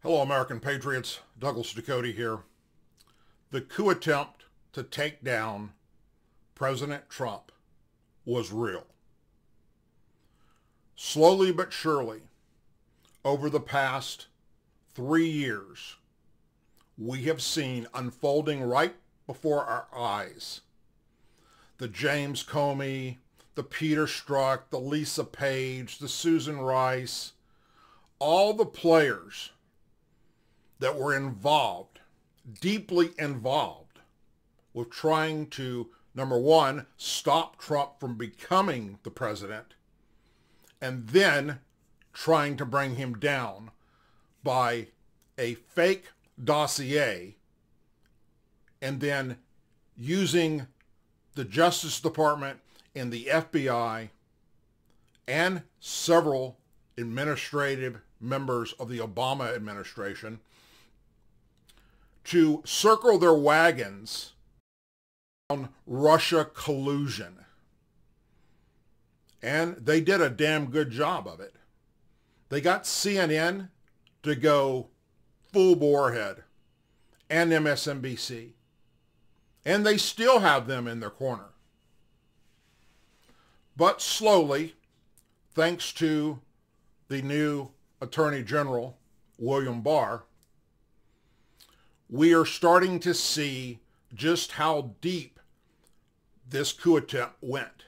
Hello, American Patriots. Douglas Ducote here. The coup attempt to take down President Trump was real. Slowly but surely, over the past 3 years, we have seen unfolding right before our eyes the James Comey, the Peter Strzok, the Lisa Page, the Susan Rice, all the players that were involved, deeply involved, with trying to, number one, stop Trump from becoming the president, and then trying to bring him down by a fake dossier, and then using the Justice Department and the FBI and several administrative members of the Obama administration to circle their wagons on Russia collusion. And they did a damn good job of it. They got CNN to go full bore ahead, and MSNBC. And they still have them in their corner. But slowly, thanks to the new Attorney General, William Barr, we are starting to see just how deep this coup attempt went.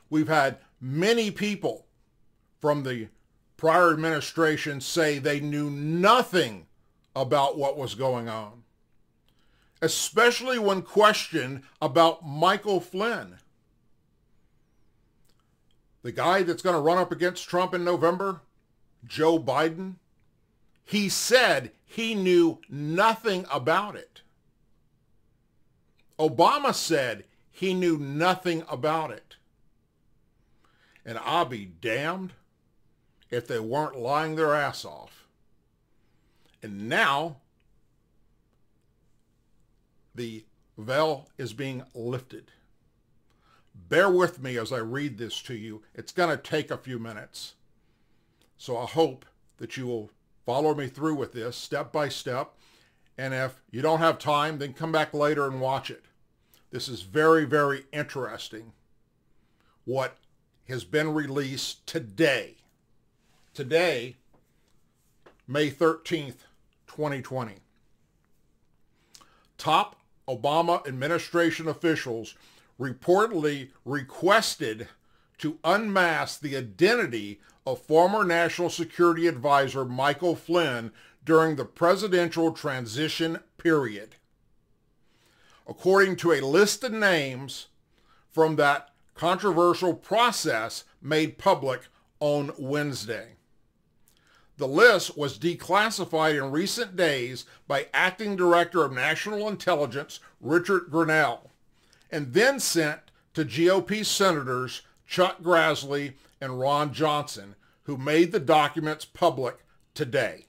We've had many people from the prior administration say they knew nothing about what was going on, especially when questioned about Michael Flynn, the guy that's going to run up against Trump in November, Joe Biden. He said he knew nothing about it. Obama said he knew nothing about it. And I'll be damned if they weren't lying their ass off. And now the veil is being lifted. Bear with me as I read this to you. It's going to take a few minutes. So I hope that you will follow me through with this step by step. And if you don't have time, then come back later and watch it. This is very, very interesting what has been released today. Today, May 13th, 2020. Top Obama administration officials reportedly requested to unmask the identity of former National Security Advisor Michael Flynn during the presidential transition period. According to a list of names from that controversial process made public on Wednesday. The list was declassified in recent days by Acting Director of National Intelligence Richard Grenell, and then sent to GOP Senators Chuck Grassley and Ron Johnson, who made the documents public today.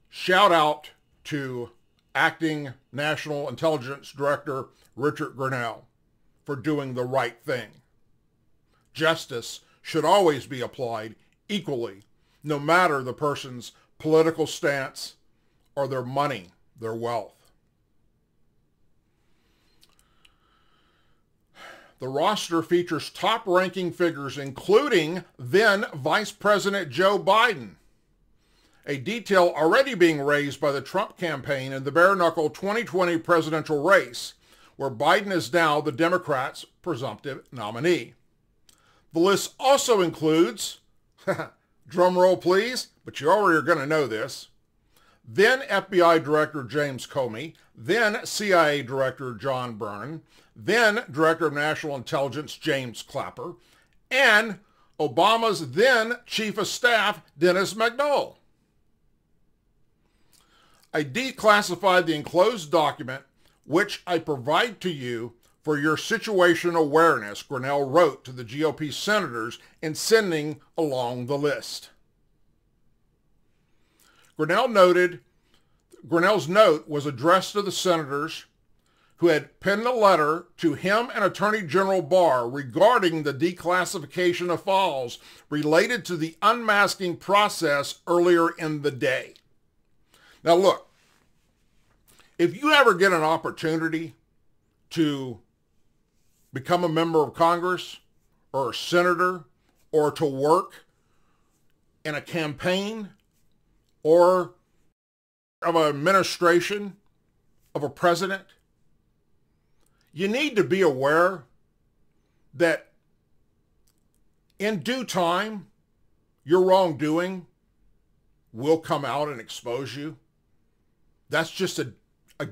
Shout out to Acting National Intelligence Director Richard Grenell for doing the right thing. Justice should always be applied equally, no matter the person's political stance or their money, their wealth. The roster features top-ranking figures, including then Vice President Joe Biden, a detail already being raised by the Trump campaign in the bare-knuckle 2020 presidential race, where Biden is now the Democrats' presumptive nominee. The list also includes, drum roll please, but you already are going to know this, then FBI Director James Comey, then CIA Director John Brennan, then Director of National Intelligence James Clapper, and Obama's then Chief of Staff Dennis McDowell. I declassified the enclosed document, which I provide to you for your situation awareness, Grenell wrote to the GOP senators in sending along the list. Grenell's note was addressed to the senators who had penned a letter to him and Attorney General Barr regarding the declassification of files related to the unmasking process earlier in the day. Now look, if you ever get an opportunity to become a member of Congress or a senator or to work in a campaign or of an administration of a president, you need to be aware that in due time, your wrongdoing will come out and expose you. That's just a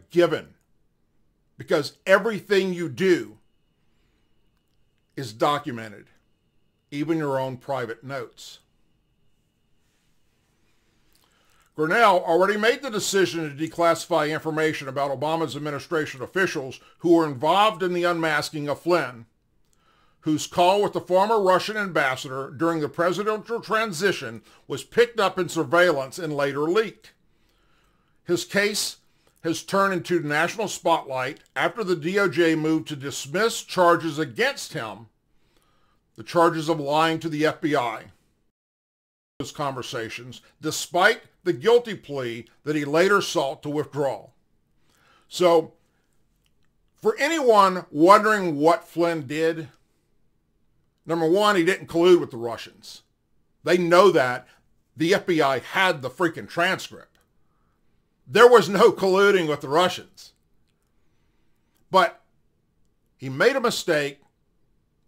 given, because everything you do is documented, even your own private notes. Grinnell already made the decision to declassify information about Obama's administration officials who were involved in the unmasking of Flynn, whose call with the former Russian ambassador during the presidential transition was picked up in surveillance and later leaked. His case has turned into the national spotlight after the DOJ moved to dismiss charges against him, the charges of lying to the FBI. Those conversations, despite the guilty plea that he later sought to withdraw. So, for anyone wondering what Flynn did, number one, he didn't collude with the Russians. They know that. The FBI had the freaking transcript. There was no colluding with the Russians. But he made a mistake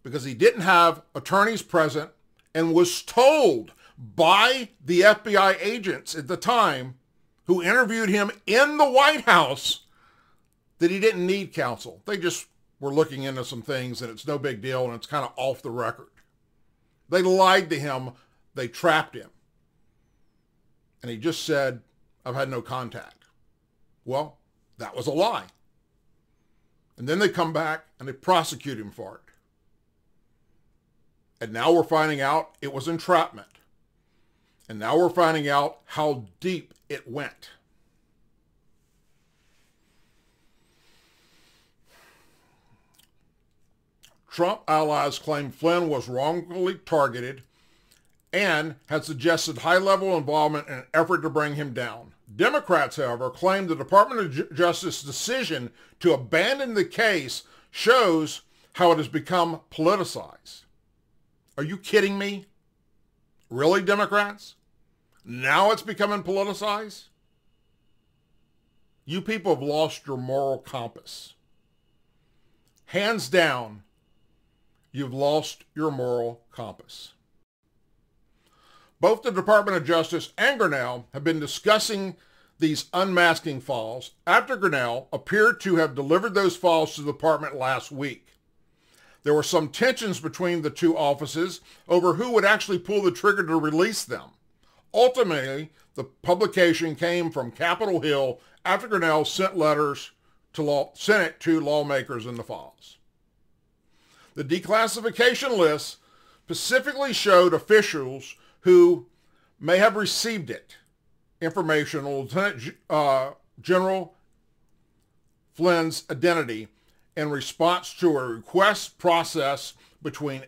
because he didn't have attorneys present and was told by the FBI agents at the time who interviewed him in the White House that he didn't need counsel. They just were looking into some things and it's no big deal and it's kind of off the record. They lied to him. They trapped him. And he just said, I've had no contact. Well, that was a lie. And then they come back and they prosecute him for it. And now we're finding out it was entrapment. And now we're finding out how deep it went. Trump allies claim Flynn was wrongfully targeted and had suggested high-level involvement in an effort to bring him down. Democrats, however, claim the Department of Justice's decision to abandon the case shows how it has become politicized. Are you kidding me? Really, Democrats? Now it's becoming politicized? You people have lost your moral compass. Hands down, you've lost your moral compass. Both the Department of Justice and Grinnell have been discussing these unmasking files after Grinnell appeared to have delivered those files to the department last week. There were some tensions between the two offices over who would actually pull the trigger to release them. Ultimately, the publication came from Capitol Hill after Grinnell sent it to lawmakers in the files. The declassification list specifically showed officials who may have received it. Information on Lieutenant General Flynn's identity in response to a request process between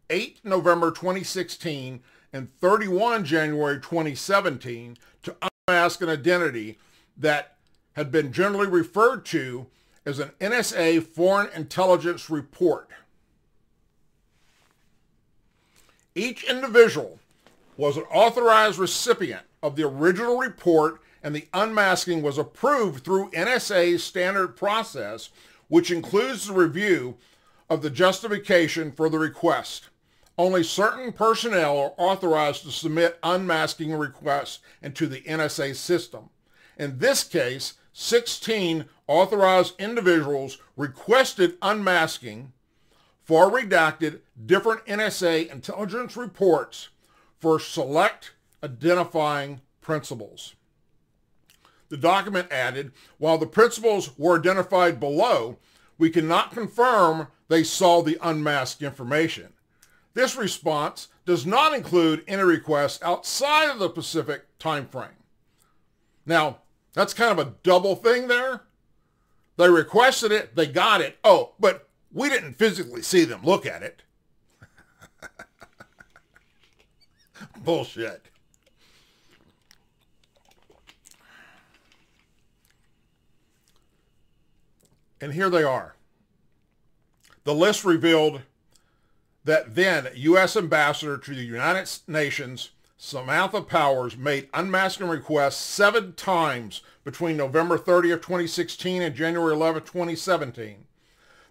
8 November 2016 and 31 January 2017 to unmask an identity that had been generally referred to as an NSA Foreign Intelligence Report. Each individual was an authorized recipient of the original report, and the unmasking was approved through NSA's standard process, which includes the review of the justification for the request. Only certain personnel are authorized to submit unmasking requests into the NSA system. In this case, 16 authorized individuals requested unmasking for redacted different NSA intelligence reports for select identifying principals. The document added, while the principals were identified below, we cannot confirm they saw the unmasked information. This response does not include any requests outside of the specific time frame. Now, that's kind of a double thing there, They requested it. They got it. Oh, but we didn't physically see them look at it. Bullshit. And here they are. The list revealed that then U.S. Ambassador to the United Nations, Samantha Powers, made unmasking requests 7 times between November 30th, 2016 and January 11th, 2017.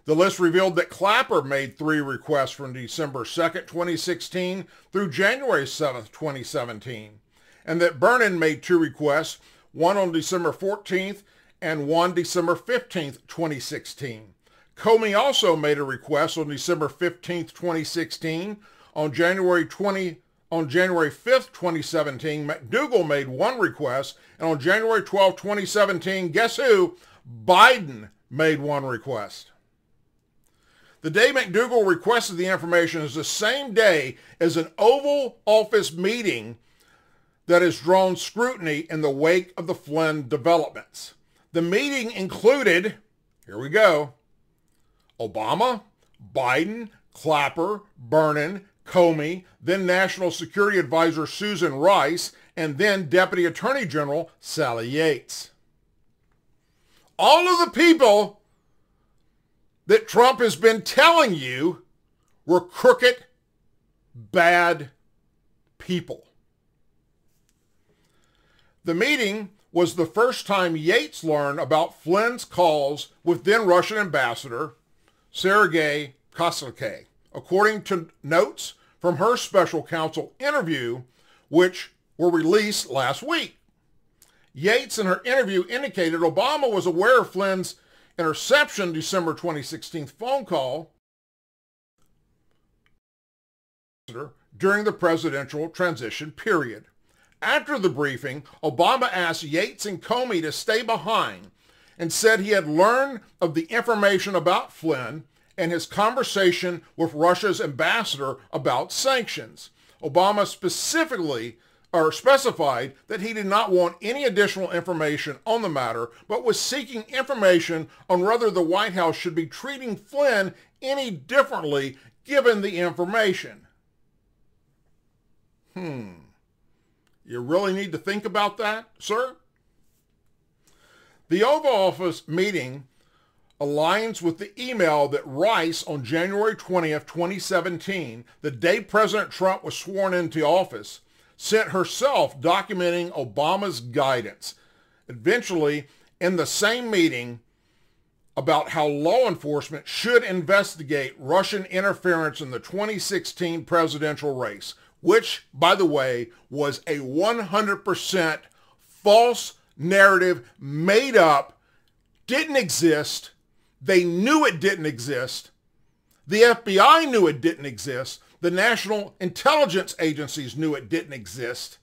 The list revealed that Clapper made 3 requests from December 2nd, 2016 through January 7th, 2017, and that Brennan made 2 requests, one on December 14th and one December 15th, 2016. Comey also made a request on December 15th, 2016. On January 5th, 2017, McDougal made 1 request, and on January 12th, 2017, guess who? Biden made 1 request. The day McDougal requested the information is the same day as an Oval Office meeting that has drawn scrutiny in the wake of the Flynn developments. The meeting included, here we go, Obama, Biden, Clapper, Brennan, Comey, then National Security Advisor Susan Rice, and then Deputy Attorney General Sally Yates. All of the people that Trump has been telling you were crooked, bad people. The meeting was the first time Yates learned about Flynn's calls with then Russian Ambassador Sergei Koslyk, according to notes from her special counsel interview, which were released last week. Yates in her interview indicated Obama was aware of Flynn's interception December 2016 phone call during the presidential transition period. After the briefing, Obama asked Yates and Comey to stay behind and said he had learned of the information about Flynn and his conversation with Russia's ambassador about sanctions. Obama specified that he did not want any additional information on the matter, but was seeking information on whether the White House should be treating Flynn any differently given the information. You really need to think about that, sir? The Oval Office meeting aligns with the email that Rice on January 20th, 2017, the day President Trump was sworn into office, sent herself documenting Obama's guidance, eventually in the same meeting, about how law enforcement should investigate Russian interference in the 2016 presidential race, which, by the way, was a 100% false narrative, made up, didn't exist. They knew it didn't exist. The FBI knew it didn't exist. The national intelligence agencies knew it didn't exist.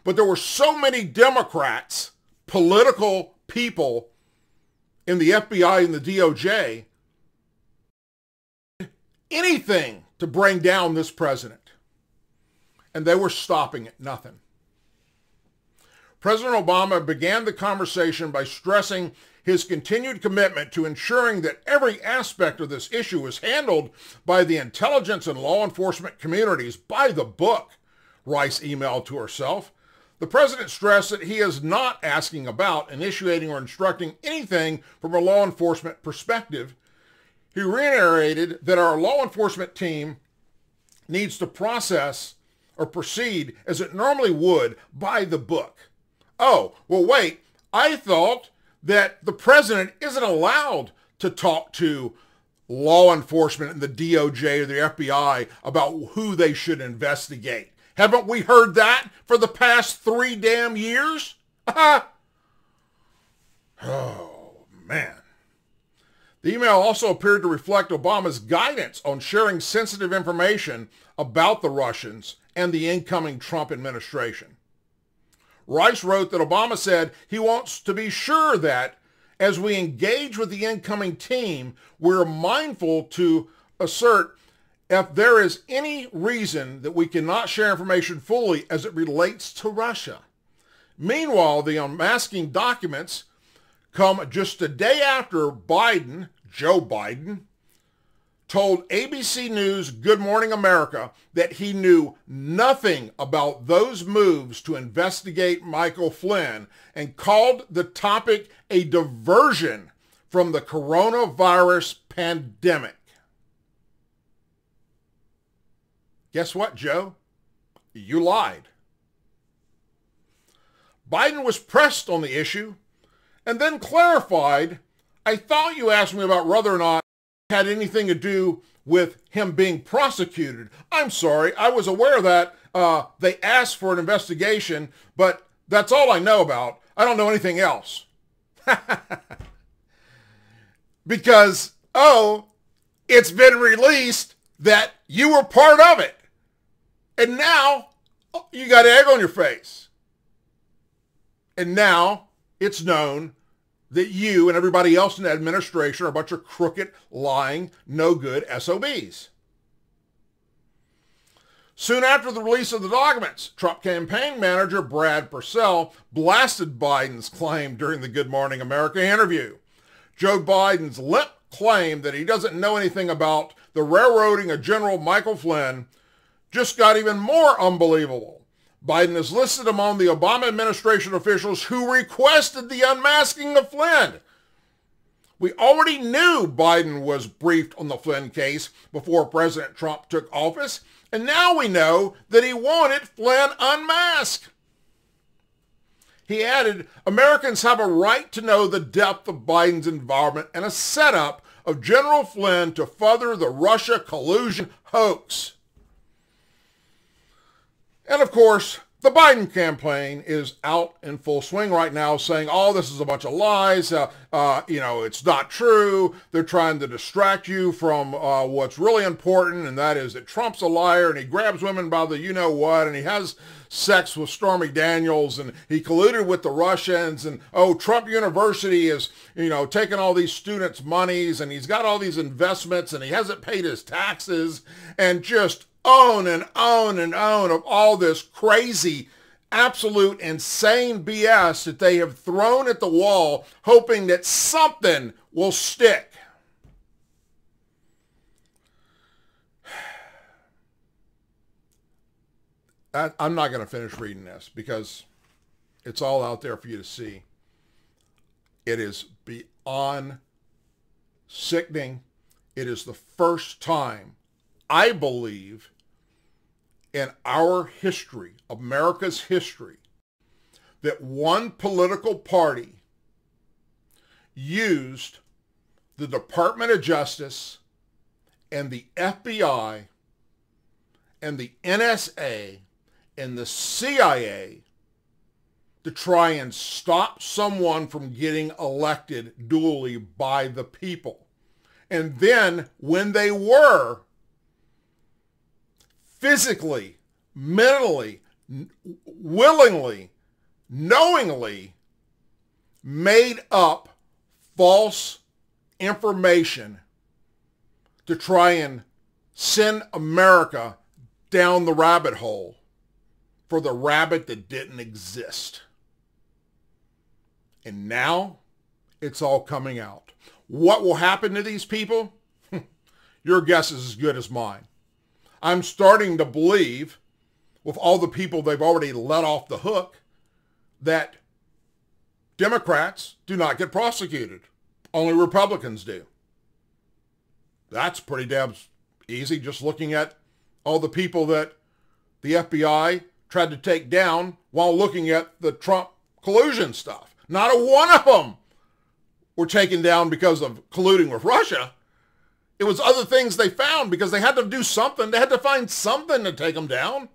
But there were so many Democrats, political people in the FBI and the DOJ, anything to bring down this president. And they were stopping it, nothing. President Obama began the conversation by stressing his continued commitment to ensuring that every aspect of this issue is handled by the intelligence and law enforcement communities by the book, Rice emailed to herself. The president stressed that he is not asking about, initiating, or instructing anything from a law enforcement perspective. He reiterated that our law enforcement team needs to process or proceed as it normally would by the book. Oh, well, wait, I thought that the president isn't allowed to talk to law enforcement and the DOJ or the FBI about who they should investigate. Haven't we heard that for the past 3 damn years? Oh, man. The email also appeared to reflect Obama's guidance on sharing sensitive information about the Russians and the incoming Trump administration. Rice wrote that Obama said he wants to be sure that as we engage with the incoming team, we're mindful to assert if there is any reason that we cannot share information fully as it relates to Russia. Meanwhile, the unmasking documents come just a day after Biden, Joe Biden, told ABC News Good Morning America that he knew nothing about those moves to investigate Michael Flynn and called the topic a diversion from the coronavirus pandemic. Guess what, Joe? You lied. Biden was pressed on the issue and then clarified, I thought you asked me about whether or not it had anything to do with him being prosecuted. I'm sorry, I was aware that they asked for an investigation, but that's all I know about. I don't know anything else. Because, it's been released that you were part of it. And now you got egg on your face. And now it's known that you and everybody else in the administration are a bunch of crooked, lying, no good SOBs. Soon after the release of the documents, Trump campaign manager Brad Purcell blasted Biden's claim during the Good Morning America interview. Joe Biden's limp claim that he doesn't know anything about the railroading of General Michael Flynn just got even more unbelievable. Biden is listed among the Obama administration officials who requested the unmasking of Flynn. We already knew Biden was briefed on the Flynn case before President Trump took office, and now we know that he wanted Flynn unmasked. He added, Americans have a right to know the depth of Biden's involvement and a setup of General Flynn to further the Russia collusion hoax. And of course, the Biden campaign is out in full swing right now saying, this is a bunch of lies. It's not true. They're trying to distract you from what's really important, and that is that Trump's a liar, and he grabs women by the you-know-what, and he has sex with Stormy Daniels, and he colluded with the Russians, and, Trump University is, taking all these students' monies, and he's got all these investments, and he hasn't paid his taxes, and just on and on and on of all this crazy, absolute, insane BS that they have thrown at the wall, hoping that something will stick. I'm not going to finish reading this because it's all out there for you to see. It is beyond sickening. It is the first time, I believe, in our history, America's history, that one political party used the Department of Justice and the FBI and the NSA and the CIA to try and stop someone from getting elected duly by the people. And then when they were physically, mentally, willingly, knowingly made up false information to try and send America down the rabbit hole for the rabbit that didn't exist. And now it's all coming out. What will happen to these people? Your guess is as good as mine. I'm starting to believe, with all the people they've already let off the hook, that Democrats do not get prosecuted. Only Republicans do. That's pretty damn easy, just looking at all the people that the FBI tried to take down while looking at the Trump collusion stuff. Not a one of them were taken down because of colluding with Russia. It was other things they found because they had to do something. They had to find something to take them down.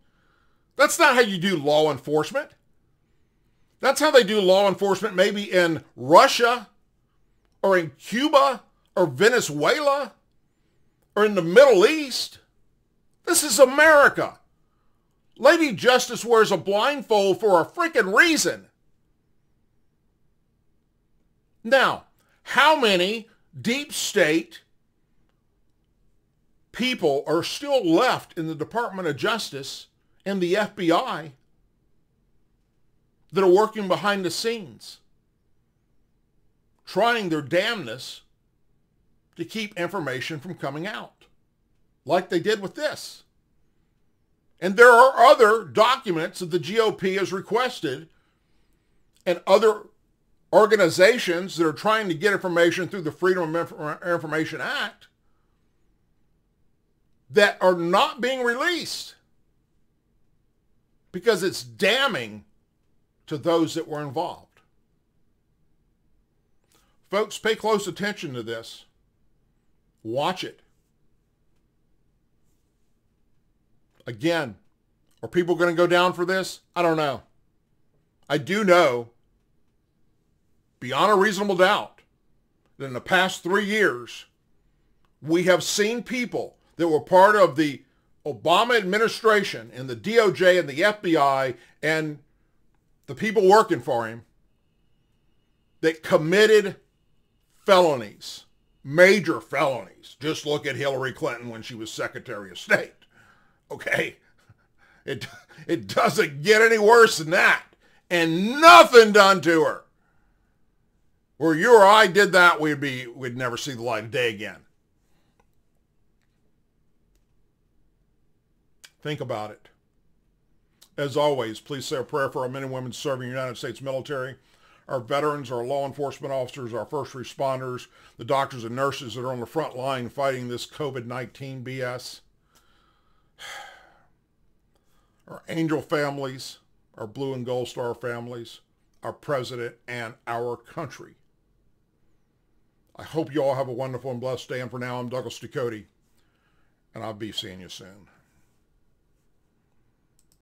That's not how you do law enforcement. That's how they do law enforcement maybe in Russia or in Cuba or Venezuela or in the Middle East. This is America. Lady Justice wears a blindfold for a freaking reason. Now, how many deep state people are still left in the Department of Justice and the FBI that are working behind the scenes? trying their damnness to keep information from coming out, like they did with this. And there are other documents that the GOP has requested and other organizations that are trying to get information through the Freedom of Information Act that are not being released because it's damning to those that were involved. Folks, pay close attention to this. Watch it. Again, are people going to go down for this? I don't know. I do know, beyond a reasonable doubt, that in the past 3 years, we have seen people that were part of the Obama administration and the DOJ and the FBI and the people working for him that committed felonies, major felonies. Just look at Hillary Clinton when she was Secretary of State. Okay? It doesn't get any worse than that. And nothing done to her. Where you or I did that, we'd never see the light of day again. Think about it. As always, please say a prayer for our men and women serving the United States military, our veterans, our law enforcement officers, our first responders, the doctors and nurses that are on the front line fighting this COVID-19 BS, our angel families, our blue and gold star families, our president, and our country. I hope you all have a wonderful and blessed day. And for now, I'm Douglas Ducote, and I'll be seeing you soon.